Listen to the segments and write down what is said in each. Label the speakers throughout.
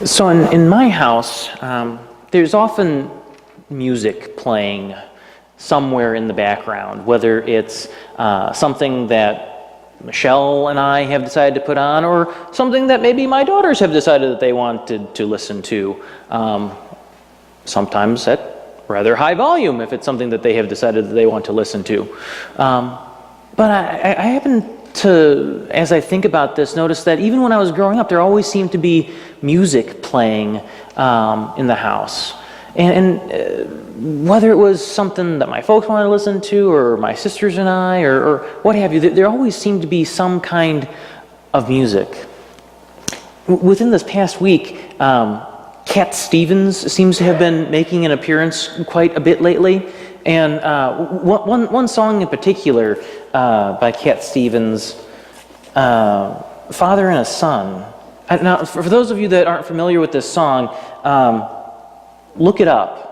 Speaker 1: So in my house, there's often music playing somewhere in the background, whether it's something that Michelle and I have decided to put on, or something that maybe my daughters have decided that they wanted to listen to. Sometimes at rather high volume if it's something that they have decided that they want to listen to. But I happen to, as I think about this, notice that even when I was growing up, there always seemed to be music playing in the house. And whether it was something that my folks wanted to listen to, or my sisters and I, or what have you, there always seemed to be some kind of music. Within this past week, Cat Stevens seems to have been making an appearance quite a bit lately. And one song in particular by Cat Stevens, Father and a Son. Now, for those of you that aren't familiar with this song, look it up.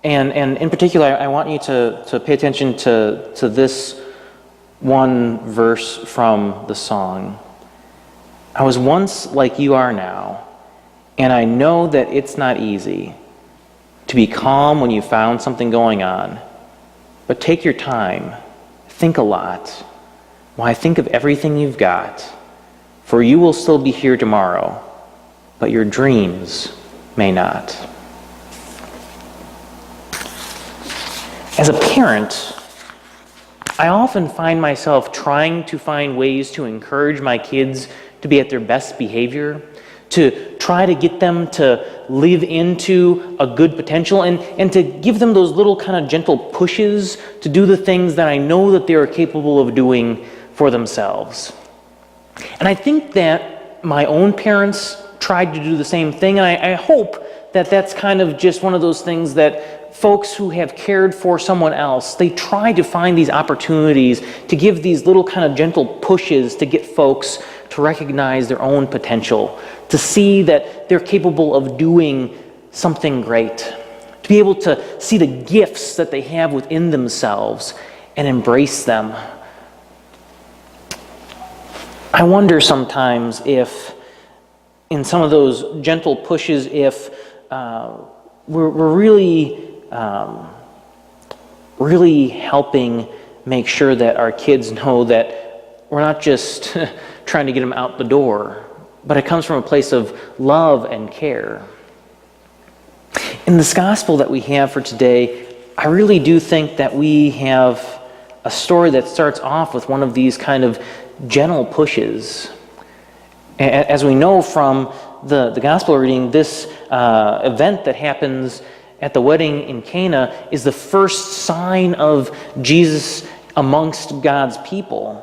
Speaker 1: And in particular, I want you to pay attention to this one verse from the song. I was once like you are now, and I know that it's not easy to be calm when you found something going on. But take your time, think a lot. Why, think of everything you've got, for you will still be here tomorrow, but your dreams may not. As a parent, I often find myself trying to find ways to encourage my kids to be at their best behavior, to try to get them to live into a good potential, and to give them those little kind of gentle pushes to do the things that I know that they are capable of doing for themselves. And I think that my own parents tried to do the same thing, and I hope that that's kind of just one of those things that folks who have cared for someone else, they try to find these opportunities to give these little kind of gentle pushes to get folks to recognize their own potential, to see that they're capable of doing something great, to be able to see the gifts that they have within themselves and embrace them. I wonder sometimes if, in some of those gentle pushes, if we're really helping make sure that our kids know that we're not just trying to get them out the door, but it comes from a place of love and care. In this gospel that we have for today, I really do think that we have a story that starts off with one of these kind of gentle pushes. As we know from the gospel reading, this event that happens at the wedding in Cana is the first sign of Jesus amongst God's people.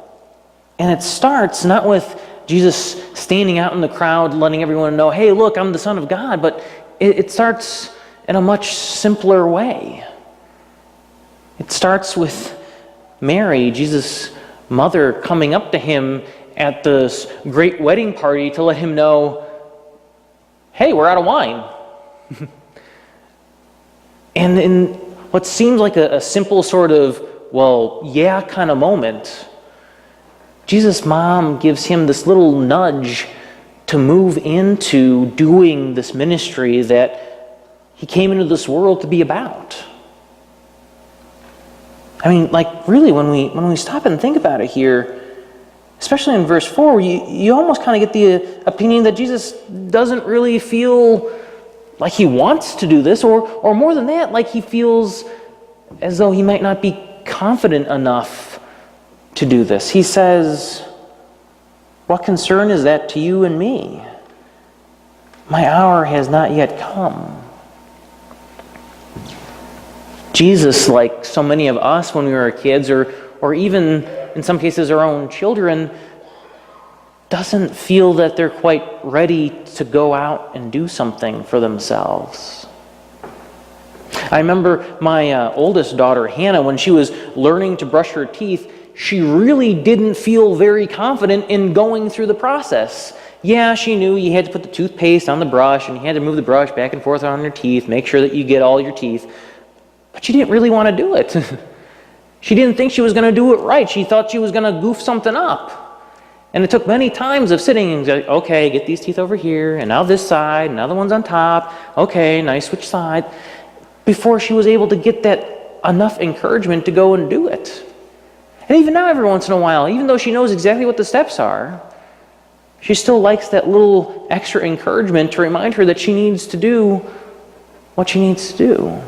Speaker 1: And it starts not with Jesus standing out in the crowd letting everyone know, hey, look, I'm the Son of God, but it starts in a much simpler way. It starts with Mary, Jesus' mother, coming up to him at this great wedding party to let him know, hey, we're out of wine. And in what seems like a simple sort of, well, yeah kind of moment, Jesus' mom gives him this little nudge to move into doing this ministry that he came into this world to be about. I mean, like, really, when we stop and think about it here, especially in verse 4, you almost kind of get the opinion that Jesus doesn't really feel like he wants to do this, or more than that, like he feels as though he might not be confident enough to do this. He says, what concern is that to you and me? My hour has not yet come. Jesus, like so many of us when we were kids, or even in some cases our own children, doesn't feel that they're quite ready to go out and do something for themselves. I remember my oldest daughter, Hannah, when she was learning to brush her teeth, she really didn't feel very confident in going through the process. Yeah, she knew you had to put the toothpaste on the brush, and you had to move the brush back and forth on your teeth, make sure that you get all your teeth. But she didn't really want to do it. She didn't think she was going to do it right. She thought she was going to goof something up. And it took many times of sitting and like, okay, get these teeth over here, and now this side, and now the one's on top. Okay, now you switch side. Before she was able to get that enough encouragement to go and do it. And even now, every once in a while, even though she knows exactly what the steps are, she still likes that little extra encouragement to remind her that she needs to do what she needs to do.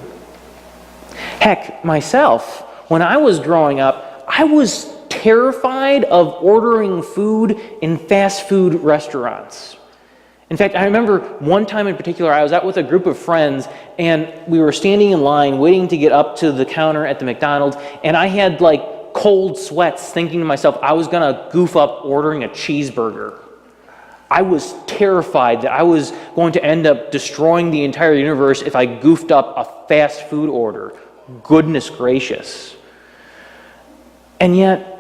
Speaker 1: Heck, myself, when I was growing up, I was terrified of ordering food in fast food restaurants. In fact, I remember one time in particular, I was out with a group of friends, and we were standing in line waiting to get up to the counter at the McDonald's, and I had like cold sweats thinking to myself I was going to goof up ordering a cheeseburger. I was terrified that I was going to end up destroying the entire universe if I goofed up a fast food order. Goodness gracious. And yet,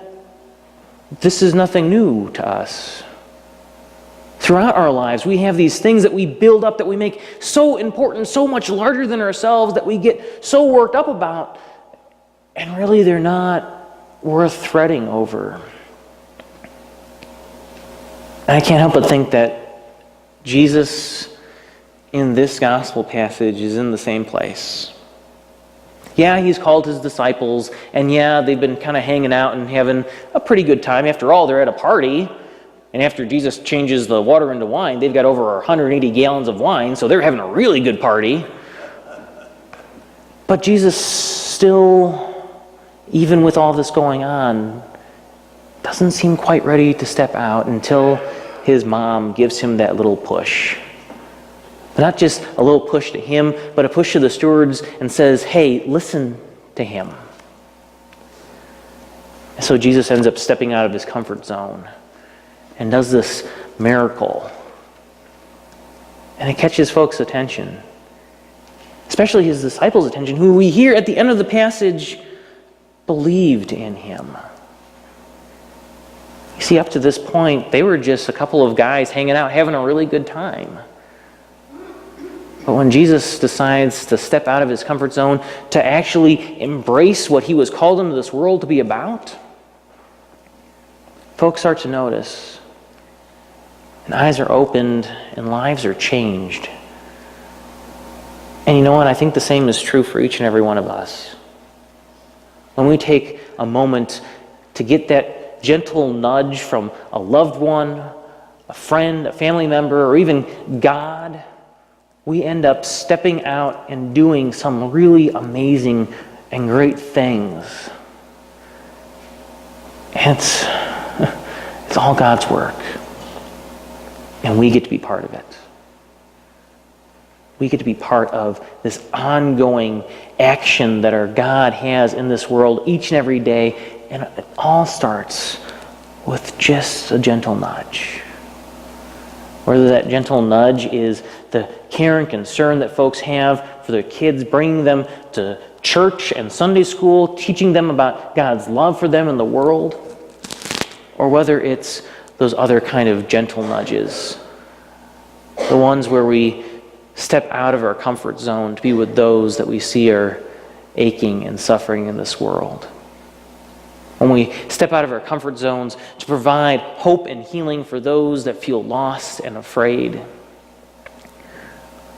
Speaker 1: this is nothing new to us. Throughout our lives, we have these things that we build up that we make so important, so much larger than ourselves, that we get so worked up about, and really they're not worth fretting over. And I can't help but think that Jesus in this gospel passage is in the same place. Yeah, he's called his disciples, and yeah, they've been kind of hanging out and having a pretty good time. After all, they're at a party, and after Jesus changes the water into wine, they've got over 180 gallons of wine, so they're having a really good party. But Jesus still, even with all this going on, doesn't seem quite ready to step out until his mom gives him that little push. But not just a little push to him, but a push to the stewards and says, hey, listen to him. And so Jesus ends up stepping out of his comfort zone and does this miracle. And it catches folks' attention, especially his disciples' attention, who we hear at the end of the passage believed in him. You see, up to this point, they were just a couple of guys hanging out, having a really good time. But when Jesus decides to step out of his comfort zone, to actually embrace what he was called into this world to be about, folks start to notice. And eyes are opened, and lives are changed. And you know what? I think the same is true for each and every one of us. When we take a moment to get that gentle nudge from a loved one, a friend, a family member, or even God, we end up stepping out and doing some really amazing and great things. And it's all God's work. And we get to be part of it. We get to be part of this ongoing action that our God has in this world each and every day. And it all starts with just a gentle nudge. Whether that gentle nudge is the care and concern that folks have for their kids, bringing them to church and Sunday school, teaching them about God's love for them in the world, or whether it's those other kind of gentle nudges, the ones where we step out of our comfort zone to be with those that we see are aching and suffering in this world. When we step out of our comfort zones to provide hope and healing for those that feel lost and afraid.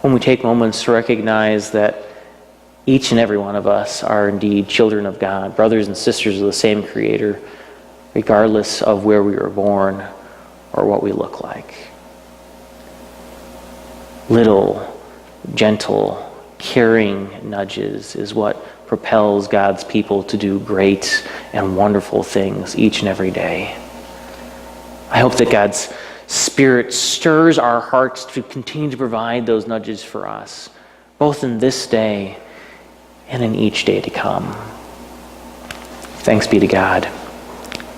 Speaker 1: When we take moments to recognize that each and every one of us are indeed children of God, brothers and sisters of the same Creator, regardless of where we were born or what we look like. Little, gentle, caring nudges is what propels God's people to do great and wonderful things each and every day. I hope that God's Spirit stirs our hearts to continue to provide those nudges for us, both in this day and in each day to come. Thanks be to God.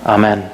Speaker 1: Amen.